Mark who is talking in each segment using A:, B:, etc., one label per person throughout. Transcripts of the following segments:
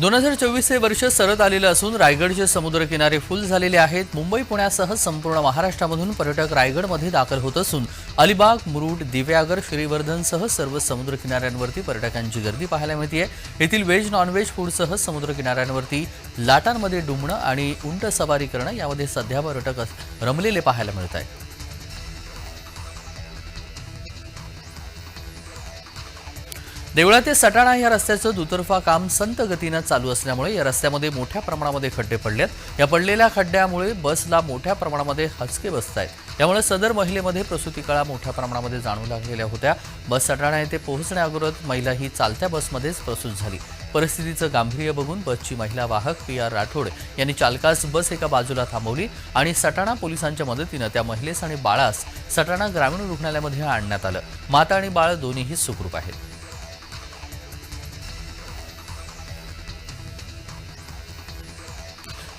A: 2024 हे वर्ष सरत आलेलं असून रायगडचे समुद्रकिनारे फुल झालेले आहेत। मुंबई पुण्यासह संपूर्ण महाराष्ट्रामधून पर्यटक रायगडमध्ये दाखल होत असून अलिबाग, मुरुड, दिव्यागर, श्रीवर्धनसह सर्व समुद्रकिनाऱ्यांवरती पर्यटकांची गर्दी पाहायला मिळते। येथील व्हेज नॉनव्हेज फूडसह समुद्रकिनाऱ्यांवरती लाटांमध्ये डुंबणं आणि उंट सवारी करणं यामध्ये सध्या पर्यटक रमलेले पाहायला मिळत आहेत। देवळा ते सटाणा या रस्त्याचं दुतर्फा काम संत गतीने चालू असल्यामुळे या रस्त्यामध्ये मोठ्या प्रमाणामध्ये खड्डे पडलेत। या पडलेल्या खड्ड्यामुळे बसला मोठ्या प्रमाणामध्ये हचके बसतायत। यामुळे सदर महिलेमध्ये प्रसूतिकाळ मोठ्या प्रमाणामध्ये जाणवू लागलेल्या होत्या। बस सटाणा येथे पोहोचण्याअगोदर महिला ही चालत्या बसमध्येच प्रसूत झाली। परिस्थितीचं गांभीर्य बघून बसची महिला वाहक PR राठोड यांनी चालकास बस एका बाजूला थांबवली आणि सटाणा पोलिसांच्या मदतीने त्या महिलेस आणि बाळास सटाणा ग्रामीण रुग्णालयामध्ये आणण्यात आलं। माता आणि बाळ दोन्हीही सुखरूप आहेत।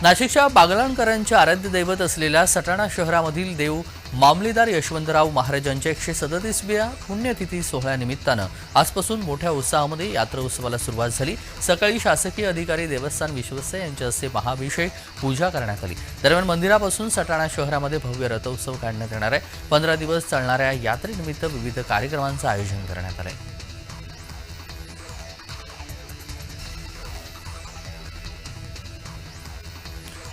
A: नाशिकच्या बागलाणकरांचे आराध्य दैवत असलेल्या सटाणा शहरामधील देव मामलेदार यशवंतराव महाराजांच्या 137व्या पुण्यतिथी सोहळ्यानिमित्तानं आजपासून मोठ्या उत्साहामध्ये यात्रा उत्सवाला सुरुवात झाली। सकाळी शासकीय अधिकारी देवस्थान विश्वस्त यांच्या हस्ते महाअभिषेक पूजा करण्यात आली। दरम्यान मंदिरापासून सटाणा शहरामध्ये भव्य रथोत्सव काढण्यात येणार आहे। 15 दिवस चालणाऱ्या यात्रेनिमित्त विविध कार्यक्रमांचं आयोजन करण्यात आलं आहे।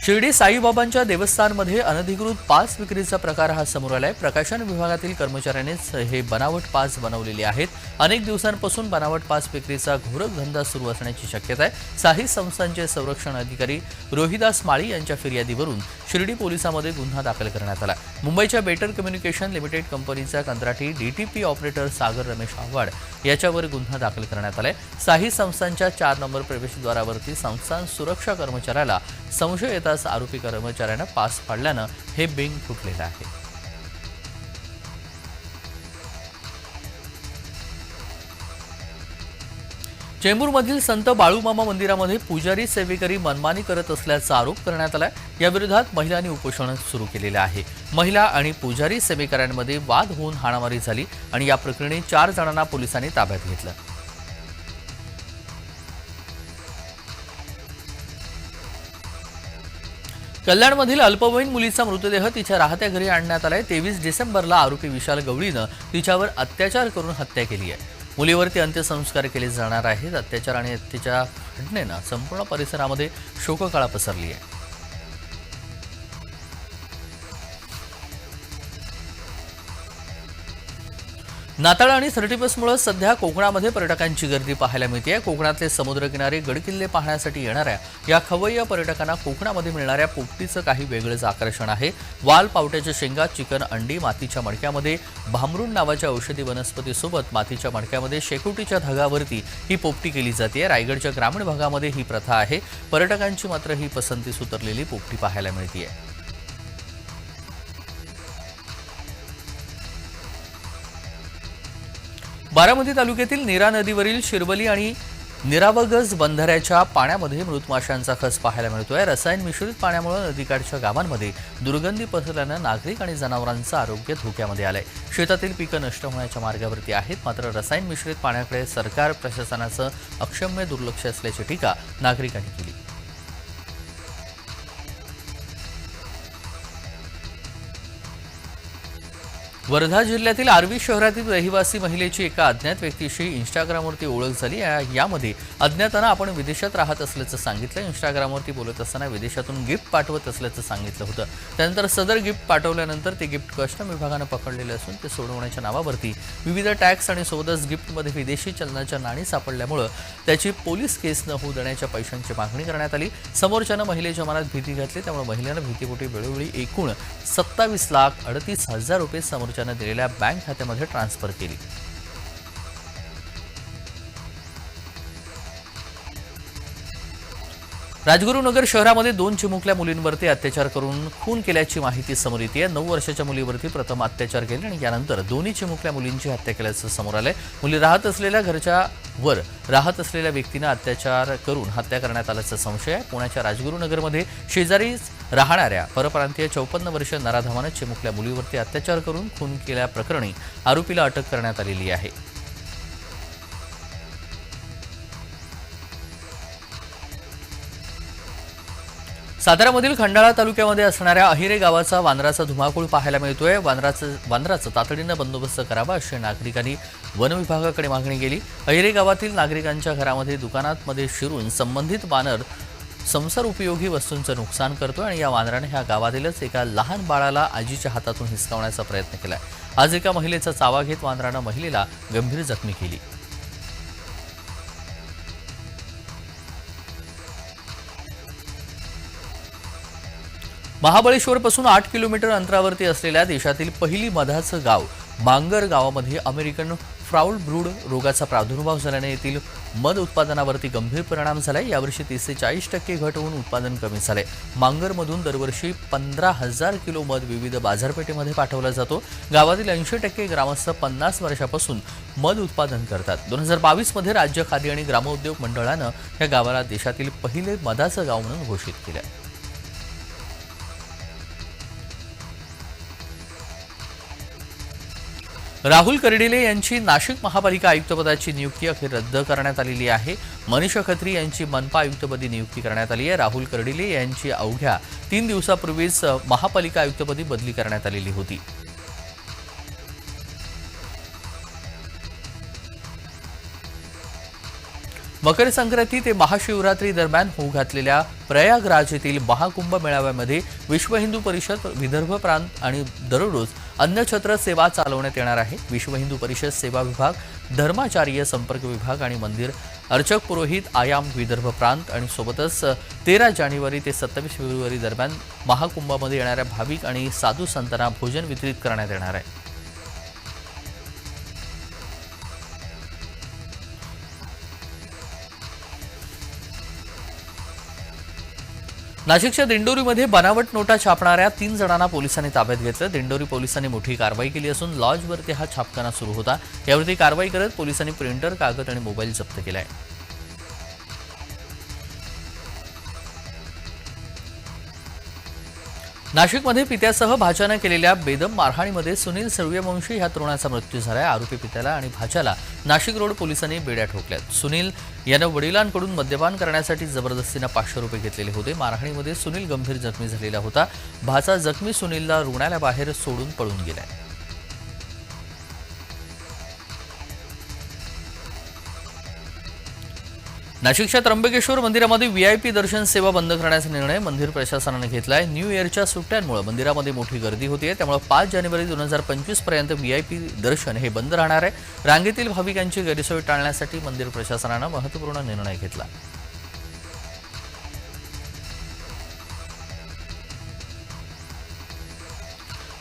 A: शिर्डी साईबाबांच्या देवस्थानमध्ये अनधिकृत पास विक्रीचा प्रकार हा समोर आलाय। प्रकाशन विभागातील कर्मचाऱ्यांनीच हे बनावट पास बनवलेले आहेत। अनेक दिवसांपासून बनावट पास विक्रीचा घोरक धंदा सुरू असण्याची शक्यता आहे। साही संस्थांचे संरक्षण अधिकारी रोहिदास माळी यांच्या फिर्यादीवरून शिर्डी पोलिसांमध्ये गुन्हा दाखल करण्यात आला। मुंबईच्या बेटर कम्युनिकेशन लिमिटेड कंपनीचा कंत्राटी DTP ऑपरेटर सागर रमेश आव्हाड याच्यावर गुन्हा दाखल करण्यात आलाय। साही संस्थांच्या 4 नंबर प्रवेशद्वारावरती संस्थान सुरक्षा कर्मचाऱ्याला संशय येताच आरोपी कर्मचाऱ्यानं पास फाडल्यानं हे बिंग फुटलेलं आहे। चेंबूरमधील संत बाळूमामा मंदिरामध्ये पुजारी सेवेकरी मनमानी करत असल्याचा आरोप करण्यात आलाय। या विरोधात महिलांनी उपोषण सुरू केलेले आहे। महिला आणि पुजारी सेवेकऱ्यांमध्ये वाद होऊन हाणामारी झाली आणि या प्रकरणी 4 जणांना पोलिसांनी ताब्यात घेतलं। कल्याणमधील अल्पवयीन मुलीचा मृतदेह तिच्या राहत्या घरी आणण्यात आलाय। 23 डिसेंबरला आरोपी विशाल गवळीनं तिच्यावर अत्याचार करून हत्या केली आहे। मुलीवरती अंत्यसंस्कार केले जाणार आहेत। अत्याचार आणि हत्येच्या घटनेनं संपूर्ण परिसरामध्ये शोककळा पसरली आहे। नाताळ आणि 31मुळे सध्या कोकणामध्ये पर्यटकांची गर्दी पाहायला मिळते। कोकणातले समुद्रकिनारे गडकिल्ले पाहण्यासाठी येणाऱ्या या खवय्या पर्यटकांना कोकणामध्ये मिळणाऱ्या पोपटीचं काही वेगळंच आकर्षण आहे। वाल, पावट्याच्या शेंगा, चिकन, अंडी, मातीच्या मडक्यामध्ये भांबरूण नावाच्या औषधी वनस्पतीसोबत मातीच्या मडक्यामध्ये शेकोटीच्या धागावरती ही पोपटी केली जाते। रायगडच्या ग्रामीण भागामध्ये ही प्रथा आहे। पर्यटकांची मात्र ही पसंतीस उतरलेली पोपटी पाहायला मिळते। बारामती तालुक्यातील नीरा नदीवरील शिरवली आणि निरावगज बंधाऱ्याच्या पाण्यामध्ये मृत माशांचा खच पाहायला मिळतोय। रसायन मिश्रित पाण्यामुळे नदीकाठच्या गावांमध्ये दुर्गंधी पसरल्यानं नागरिक आणि जनावरांचं आरोग्य धोक्यामध्ये आलंय। शेतातील पिकं नष्ट होण्याच्या मार्गावरती आहेत। मात्र रसायन मिश्रित पाण्याकडे सरकार प्रशासनाचं अक्षम्य दुर्लक्ष असल्याची टीका नागरिकांनी केली। वर्धा जिल्ह्यातील आर्वी शहरातील रहिवासी महिलेची एका अज्ञात व्यक्तीशी इंस्टाग्रामवरती ओळख झाली। यामध्ये अज्ञातानं आपण विदेशात राहत असल्याचं सांगितलं। इंस्टाग्रामवरती बोलत असताना विदेशातून गिफ्ट पाठवत असल्याचं सांगितलं होतं। त्यानंतर सदर गिफ्ट पाठवल्यानंतर ते गिफ्ट कस्टम विभागानं पकडलेले असून ते सोडवण्याच्या नावावरती विविध टॅक्स आणि सोबतच गिफ्टमध्ये विदेशी चलनाच्या नाणी सापडल्यामुळे त्याची पोलीस केस न होऊ देण्याच्या पैशांची मागणी करण्यात आली। समोरच्यानं महिलेच्या मनात भीती घातली, त्यामुळे महिलेनं भीतीपोटी वेळोवेळी एकूण 27,38,000 रुपये समोरच्यानं दिलेल्या बँक खात्यामध्ये ट्रान्सफर केली। राजगुरुनगर शहरामध्ये 2 चिमुकल्या मुलींवरती अत्याचार करून खून केल्याची माहिती समोर येते। 9 वर्षाच्या मुलीवरती प्रथम अत्याचार केले आणि यानंतर दोन्ही चिमुकल्या मुलींची हत्या केल्याचं समोर आलंय। मुली राहत असलेल्या घरच्या वर राहत असलेल्या व्यक्तीने अत्याचार करून हत्या करण्यात आल्याचा संशय आहे। पुण्याच्या राजगुरुनगरमध्ये शेजारी राहणाऱ्या परप्रांतीय 54 वर्षीय नराधमानं चिमुकल्या मुलीवरती अत्याचार करून खून केल्याप्रकरणी आरोपीला अटक करण्यात आलेली आहे। साताऱ्यामधील खंडाळा तालुक्यामध्ये असणाऱ्या अहिरे गावाचा वानराचा धुमाकूळ पाहायला मिळतोय। वानराचा तातडीनं बंदोबस्त करावा अशी नागरिकांनी वन विभागाकडे मागणी केली। अहिरे गावातील नागरिकांच्या घरामध्ये दुकानांमध्ये शिरून संबंधित वानर संसार उपयोगी वस्तूंचं नुकसान करतोय आणि या वानराने ह्या गावातीलच एका लहान बाळाला आजीच्या हातातून हिसकावण्याचा प्रयत्न केलाय। आज एका महिलेचा चावा घेत वानरानं महिलेला गंभीर जखमी केली। महाबळेश्वरपासून 8 किलोमीटर अंतरावरती असलेल्या देशातील पहिली मधाचं गाव मांगर गावामध्ये अमेरिकन फाऊल ब्रूड रोगाचा प्रादुर्भाव झाल्याने येथील मध उत्पादनावरती गंभीर परिणाम झालाय। यावर्षी 30 ते 40% घट होऊन उत्पादन कमी झाले। मांगरमधून दरवर्षी 15,000 किलो मध विविध बाजारपेठेमध्ये पाठवला जातो। गावातील 80% ग्रामस्थ 50 वर्षापासून मध उत्पादन करतात। 2022 मध्ये राज्य खादी आणि ग्रामोद्योग मंडळानं या गावाला देशातील पहिले मधाचं गाव म्हणून घोषित केलं। राहुल कर्डिले यांची नाशिक महापालिका आयुक्तपदाची नियुक्ती अखेर रद्द करण्यात आलेली आहे। मनीषा खत्री यांची मनपा आयुक्तपदी नियुक्ती करण्यात आली आहे। राहुल कर्डिले यांची अवघ्या 3 दिवसापूर्वीच महापालिका आयुक्तपदी बदली करण्यात आलेली होती। मकर संक्रांती ते महाशिवरात्री दरम्यान होऊ घातलेल्या प्रयागराज येथील महाकुंभ मेळाव्यामध्ये विश्व हिंदू परिषद विदर्भ प्रांत आणि दररोज अन्नछत्र सेवा चालवण्यात येणार आहे। विश्व हिंदू परिषद सेवा विभाग, धर्माचार्य संपर्क विभाग आणि मंदिर अर्चक पुरोहित आयाम विदर्भ प्रांत आणि सोबतच 13 जानेवारी ते 27 फेब्रुवारी दरम्यान महाकुंभामध्ये येणाऱ्या भाविक आणि साधू संतांना भोजन वितरित करण्यात येणार आहे। नाशिकच्या दिंडोरीमध्ये बनावट नोटा छापणाऱ्या 3 जणांना पोलिसांनी ताब्यात घेतलं। दिंडोरी पोलिसांनी मोठी कारवाई केली असून लॉजवरती हा छापखाना सुरू होता। यावरती कारवाई करत पोलिसांनी प्रिंटर, कागद आणि मोबाईल जप्त केलाय। नाशिकमध्ये पित्यासह भाच्यानं केलेल्या बेदम मारहाणीमध्ये सुनील सूर्यवंशी ह्या तरुणाचा मृत्यू झालाय। आरोपी पित्याला आणि भाच्याला नाशिक रोड पोलिसांनी बेड्या ठोकल्यात। सुनील यानं वडिलांकडून मद्यपान करण्यासाठी जबरदस्तीनं 500 रुपये घेतलेले होते। मारहाणीमध्ये सुनील गंभीर जखमी झालेला होता। भाचा जखमी सुनीलला रुग्णालयाबाहेर सोडून पळून गेलाय। नाशिकच्या त्र्यंबकेश्वर मंदिरामध्ये व्हीआयपी दर्शन सेवा बंद करण्याचा निर्णय मंदिर प्रशासनाने घेतलाय। न्यू इयरच्या सुट्ट्यांमुळे मंदिरामध्ये मोठी गर्दी होतीये, त्यामुळे 5 जानेवारी 2025 पर्यंत व्हीआयपी दर्शन हे बंद राहणार आहे। रांगेतील भाविकांची गैरसोय टाळण्यासाठी मंदिर प्रशासनाने महत्त्वपूर्ण निर्णय घेतला।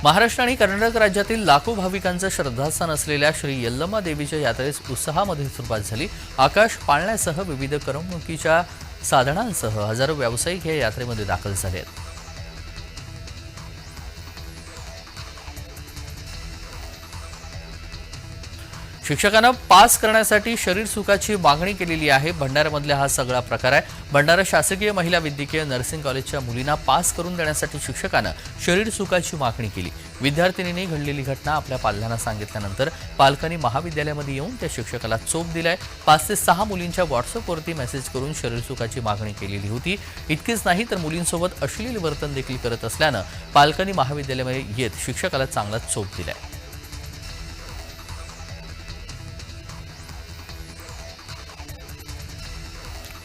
A: महाराष्ट्र आणि कर्नाटक राज्यातील लाखो भाविकांचं श्रद्धास्थान असलेल्या श्री यल्लम्मा देवीच्या यात्रेस उत्साहामध्ये सुरुवात झाली। आकाश पाळण्यासह विविध करमणुकीच्या साधनांसह हजारो व्यावसायिक या यात्रेमध्ये दाखल झाले आहेत। शिक्षकांना पास करण्यासाठी शरीर सुखाची मागणी केलेली आहे। भंडाऱ्यामधला हा सगळा प्रकार आहे। भंडारा शासकीय महिला वैद्यकीय नर्सिंग कॉलेजच्या मुलींना पास करून देण्यासाठी शिक्षकांना शरीर सुखाची मागणी केली। विद्यार्थिनींनी घडलेली घटना आपल्या पालकांना सांगितल्यानंतर पालकांनी महाविद्यालयामध्ये येऊन त्या शिक्षकाला चोप दिलाय। 5 ते 6 मुलींच्या व्हॉट्सअपवरती मेसेज करून शरीर सुखाची मागणी केलेली होती। इतकेच नाही तर मुलींसोबत अश्लील वर्तन देखील करत असल्यानं पालकांनी महाविद्यालयामध्ये येत शिक्षकाला चांगला चोप दिलाय।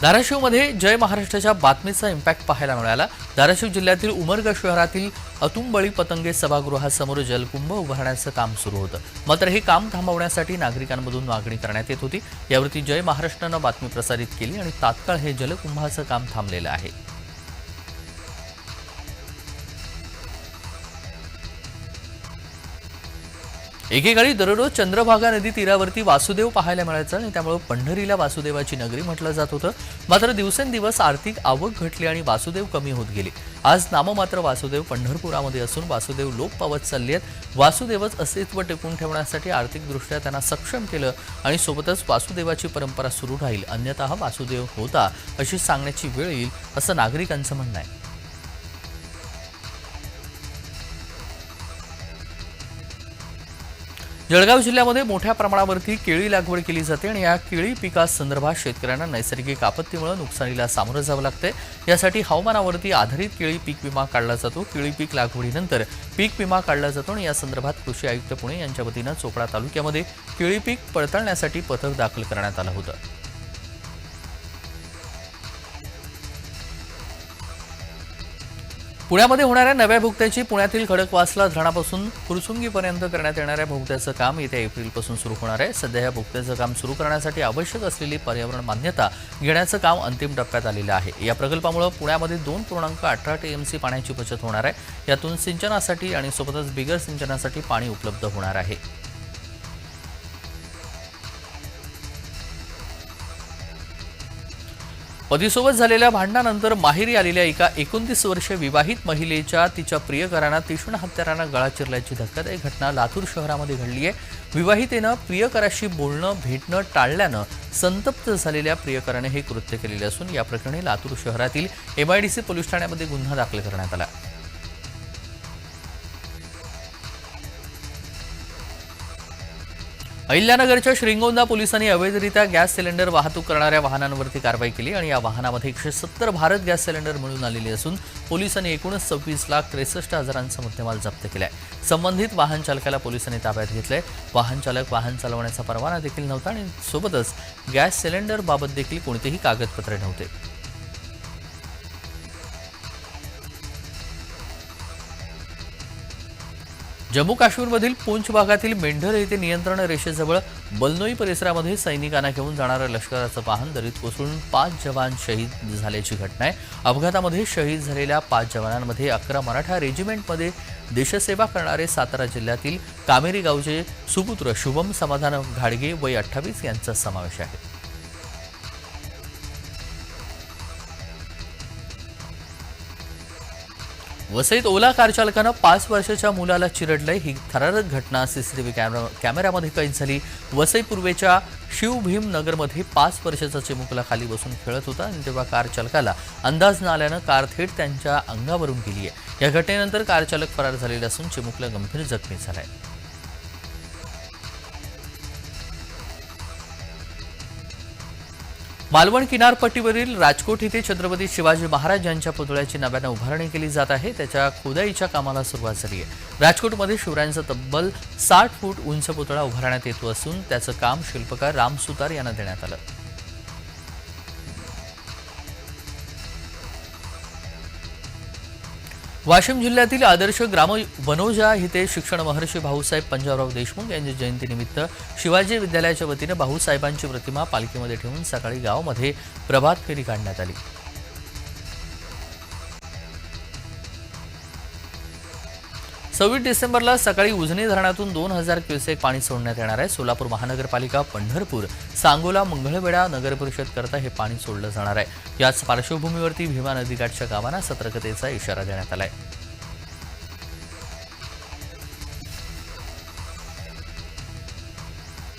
A: धाराशिवमध्ये जय महाराष्ट्राच्या बातमीचा इम्पॅक्ट पाहायला मिळाला। धाराशिव जिल्ह्यातील उमरगा शहरातील अतुंबळी पतंगे सभागृहासमोर जलकुंभ उभारण्याचं काम सुरू होतं, मात्र हे काम थांबवण्यासाठी नागरिकांमधून मागणी करण्यात येत होती। यावरती जय महाराष्ट्रानं बातमी प्रसारित केली आणि तात्काळ हे जलकुंभाचं काम थांबलेलं आहे। एकेकाळी दररोज चंद्रभागा नदी तीरावरती वासुदेव पाहायला मिळायचा आणि त्यामुळे पंढरीला वासुदेवाची नगरी म्हटलं जात होतं। मात्र दिवसेंदिवस आर्थिक आवक घटली आणि वासुदेव कमी होत गेले। आज नाममात्र वासुदेव पंढरपुरामध्ये असून वासुदेव लोप पावत चालले आहेत। वासुदेवच अस्तित्व टिकून ठेवण्यासाठी आर्थिकदृष्ट्या त्यांना सक्षम केलं आणि सोबतच वासुदेवाची परंपरा सुरू राहील, अन्यथा वासुदेव होता अशी सांगण्याची वेळ येईल असं नागरिकांचं म्हणणं आहे। जळगाव जिल्ह्यामध्ये मोठ्या प्रमाणावरती केळी लागवड केली जाते आणि या केळी पिकासंदर्भात शेतकऱ्यांना नैसर्गिक आपत्तीमुळे नुकसानीला सामोरं जावं लागतंय। यासाठी हवामानावरती आधारित केळी पीक विमा काढला जातो। केळी पीक लागवडीनंतर पीक विमा काढला जातो आणि या संदर्भात कृषी आयुक्त पुणे यांच्या वतीनं चोपडा तालुक्यामध्ये केळी पीक पडताळण्यासाठी पथक दाखल करण्यात आलं होतं। पुण्यामध्ये होणाऱ्या नव्या भोगत्याची पुण्यातील खडकवासला धरणापासून फुरसुंगीपर्यंत करण्यात येणाऱ्या भोगत्याचं काम येत्या एप्रिलपासून सुरू होणार आहे। सध्या या भोगत्याचं काम सुरू करण्यासाठी आवश्यक असलेली पर्यावरण मान्यता घेण्याचं काम अंतिम टप्प्यात आलेलं आहे। या प्रकल्पामुळे पुण्यामध्ये 2.18 TMC पाण्याची बचत होणार आहे। यातून सिंचनासाठी आणि सोबतच बिगर सिंचनासाठी पाणी उपलब्ध होणार आहे। पतीसोबत झालेल्या भांडणानंतर माहेरी आलेल्या एका 29 वर्षीय विवाहित महिलेच्या तिच्या प्रियकरांना तीक्ष्ण हत्यारानं गळा चिरल्याची धक्कादायक घटना लातूर शहरामध्ये घडली आहे। विवाहितेनं प्रियकराशी बोलणं भेटणं टाळल्यानं संतप्त झालेल्या प्रियकराने हे कृत्य केलेले असून या प्रकरणी लातूर शहरातील MIDC पोलीस ठाण्यामध्ये गुन्हा दाखल करण्यात आला। अहिल्यानगरच्या श्रीगोंदा पोलिसांनी अवैधरित्या गॅस सिलेंडर वाहतूक करणाऱ्या वाहनांवरती कारवाई केली आणि या वाहनामध्ये 170 भारत गॅस सिलेंडर मिळून आलेले असून पोलिसांनी एकूणच 26,63,000चा मुद्देमाल जप्त केलाय। संबंधित वाहन चालकाला पोलिसांनी ताब्यात घेतलंय। वाहन चालक वाहन चालवण्याचा परवाना देखील नव्हता आणि सोबतच गॅस सिलेंडर बाबत देखील कोणतेही कागदपत्रे नव्हते। जम्मू काश्मीरमधील पूंछ भागातील मेंढर येथे नियंत्रण रेषेजवळ बलनोई परिसरामध्ये सैनिकांना घेऊन जाणारं लष्कराचं वाहन दरीत कोसळून 5 जवान शहीद झाल्याची घटना आहे। अपघातामध्ये शहीद झालेल्या 5 जवानांमध्ये 11 मराठा रेजिमेंटमध्ये देशसेवा करणारे सातारा जिल्ह्यातील कामेरी गावचे सुपुत्र शुभम समाधान घाडगे वय 28 यांचा समावेश आहे। वसईत ओला कार चालकानं 5 वर्षाच्या मुलाला चिरडलंय। ही थरारक घटना सीसीटीव्ही कॅमेऱ्यामध्ये कैद झाली। वसई पूर्वेच्या शिवभीम नगरमध्ये 5 वर्षाचा चिमुकला खाली बसून खेळत होता आणि तेव्हा कार चालकाला अंदाज न आल्यानं कार थेट त्यांच्या अंगावरून गेली आहे। या घटनेनंतर कार चालक फरार झालेला असून चिमुकला गंभीर जखमी झालाय। मालवण किनारपट्टीवरील राजकोट येथे छत्रपती शिवाजी महाराज यांच्या पुतळ्याची नव्यानं उभारणी केली जात आहे। त्याच्या खोदाईच्या कामाला सुरुवात झाली आहे। राजकोटमध्ये शिवरायांचा तब्बल 60 फूट उंच पुतळा उभारण्यात येतो असून त्याचं काम शिल्पकार राम सुतार यांना देण्यात आलं। वाशिम जिल्ह्यातील आदर्श ग्राम वनोजा येथे शिक्षण महर्षी भाऊसाहेब पंजाबराव देशमुख यांच्या जयंतीनिमित्त शिवाजी विद्यालयाच्या वतीने भाऊसाहेबांची प्रतिमा पालखीमध्ये ठेवून सकाळी गावामध्ये प्रभात फेरी काढण्यात आली। 26 डिसेंबरला सकाळी उजनी धरणातून 2000 क्युसेक पाणी सोडण्यात येणार आहे। सोलापूर महानगरपालिका, पंढरपूर, सांगोला, मंगळवेढा नगरपरिषद करता हे पाणी सोडलं जाणार आहे। याच पार्श्वभूमीवरती भीमा नदीकाठच्या गावांना सतर्कतेचा इशारा देण्यात आलाय।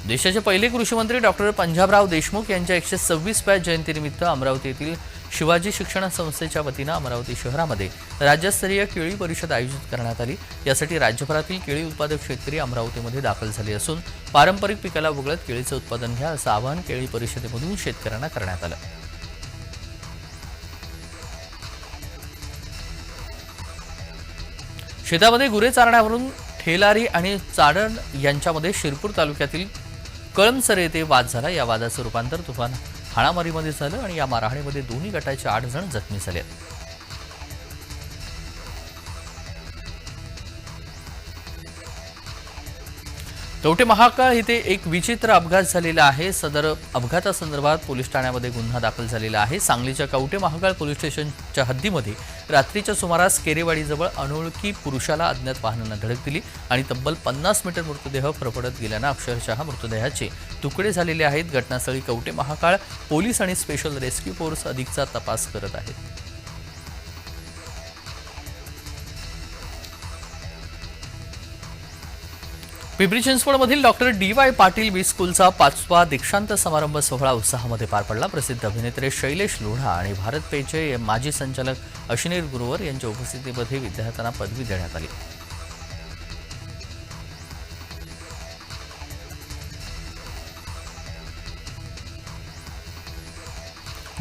A: देशाचे पहिले कृषी मंत्री डॉक्टर पंजाबराव देशमुख यांच्या 126व्या जयंतीनिमित्त अमरावती येथील शिवाजी शिक्षण संस्थेच्या वतीनं अमरावती शहरामध्ये राज्यस्तरीय केळी परिषद आयोजित करण्यात आली। यासाठी राज्यभरातील केळी उत्पादक शेतकरी अमरावतीमध्ये दाखल झाले असून पारंपरिक पिकाला वगळत केळीचं उत्पादन घ्या असं आवाहन केळी परिषदेमधून शेतकऱ्यांना करण्यात आलं। शेतामध्ये गुरे चारण्यावरून ठेलारी आणि चाडण यांच्यामध्ये शिरपूर तालुक्यातील कळमसरे येथे वाद झाला। या वादाचं रूपांतर तुफान हाणामारीमध्ये झालं आणि या मारहाणीमध्ये दोन्ही गटाचे 8 जण जखमी झाले। कवठे महाकाळ येथे एक विचित्र अपघात झालेला आहे। सदर अपघातासंदर्भात पोलीस ठाण्यामध्ये गुन्हा दाखल झालेला आहे। सांगलीच्या कवठे महाकाळ पोलीस स्टेशनच्या हद्दीमध्ये रात्रीच्या सुमारास केरेवाडीजवळ अनोळखी पुरुषाला अज्ञात वाहनानं धडक दिली आणि तब्बल 50 मीटर मृतदेह फरफडत गेल्यानं अक्षरशः मृतदेहाचे तुकडे झालेले आहेत। घटनास्थळी कवठे महाकाळ पोलीस आणि स्पेशल रेस्क्यू फोर्स अधिकचा तपास करत आहेत। पिंपरी चिंचवडमधील डॉक्टर DY पाटील बी स्कूलचा 5वा दीक्षांत समारंभ सोहळा उत्साहामध्ये पार पडला। प्रसिद्ध अभिनेते शैलेश लोढा आणि भारत पेचे माजी संचालक अश्विनी गुरुवर यांच्या उपस्थितीमध्ये विद्यार्थ्यांना पदवी देण्यात आली।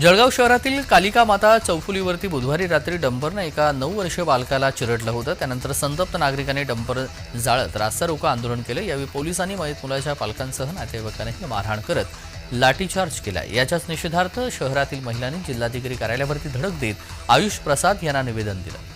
A: जळगाव शहरातील कालिका माता चौफुलीवरती बुधवारी रात्री डंपरनं एका 9 वर्षीय बालकाला चिरडलं होतं. त्यानंतर संतप्त नागरिकांनी डंपर जाळत रास्ता रोको आंदोलन केलं. यावेळी पोलिसांनी मयत मुलाच्या पालकांसह नातेवाईकांनाही मारहाण करत लाठीचार्ज केला. याच्याच निषेधार्थ शहरातील महिलांनी जिल्हाधिकारी कार्यालयावरती धडक देत आयुष प्रसाद यांना निवेदन दिलं.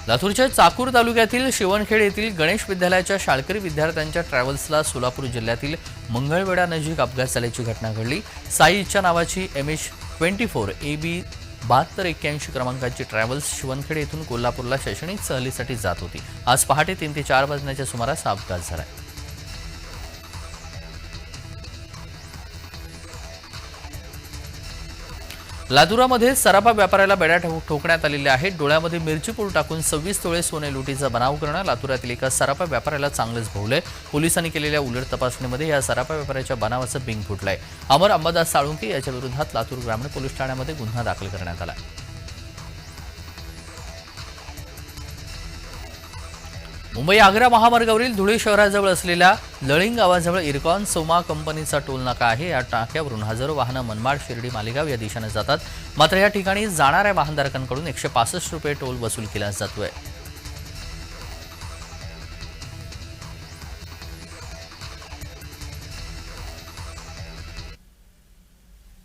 A: लातूरच्या चाकूर तालुक्यातील शिवणखेड येथील गणेश विद्यालयाच्या शाळकरी विद्यार्थ्यांच्या ट्रॅव्हल्सला सोलापूर जिल्ह्यातील मंगळवेढा नजीक अपघात झाल्याची घटना घडली. साई इच्छा नावाची MH24 AB 7281 क्रमांकाची ट्रॅव्हल्स शिवणखेड येथून कोल्हापूरला शैक्षणिक सहलीसाठी जात होती. आज पहाटे 3 ते 4 वाजण्याच्या सुमारास हा अपघात झाला. लातूरामध्ये सराफा व्यापाऱ्याला बेड्या ठोकण्यात आलेल्या आहेत. डोळ्यामध्ये मिरची पूड टाकून 26 तोळे सोने लुटीचा बनाव करणं लातूरातील एका सराफा व्यापाऱ्याला चांगलंच भोवलंय. पोलिसांनी केलेल्या उलट तपासणीमध्ये या सराफा व्यापाऱ्याच्या बनावाचं बिंग फुटलंय. अमर अंबादास साळुंके याच्या विरोधात लातूर ग्रामीण पोलीस ठाण्यामध्ये गुन्हा दाखल करण्यात आला. मुंबई आग्रा महामार्गावरील धुळे शहराजवळ असलेल्या लळिंग गावाजवळ इरकॉन सोमा कंपनीचा टोल नाका आहे. या नाक्यावरून हजारो वाहनं मनमाड, शिर्डी, मालेगाव या दिशेने जातात. मात्र या ठिकाणी जाणाऱ्या वाहनधारकांकडून 165 रुपये टोल वसूल केला जातोय.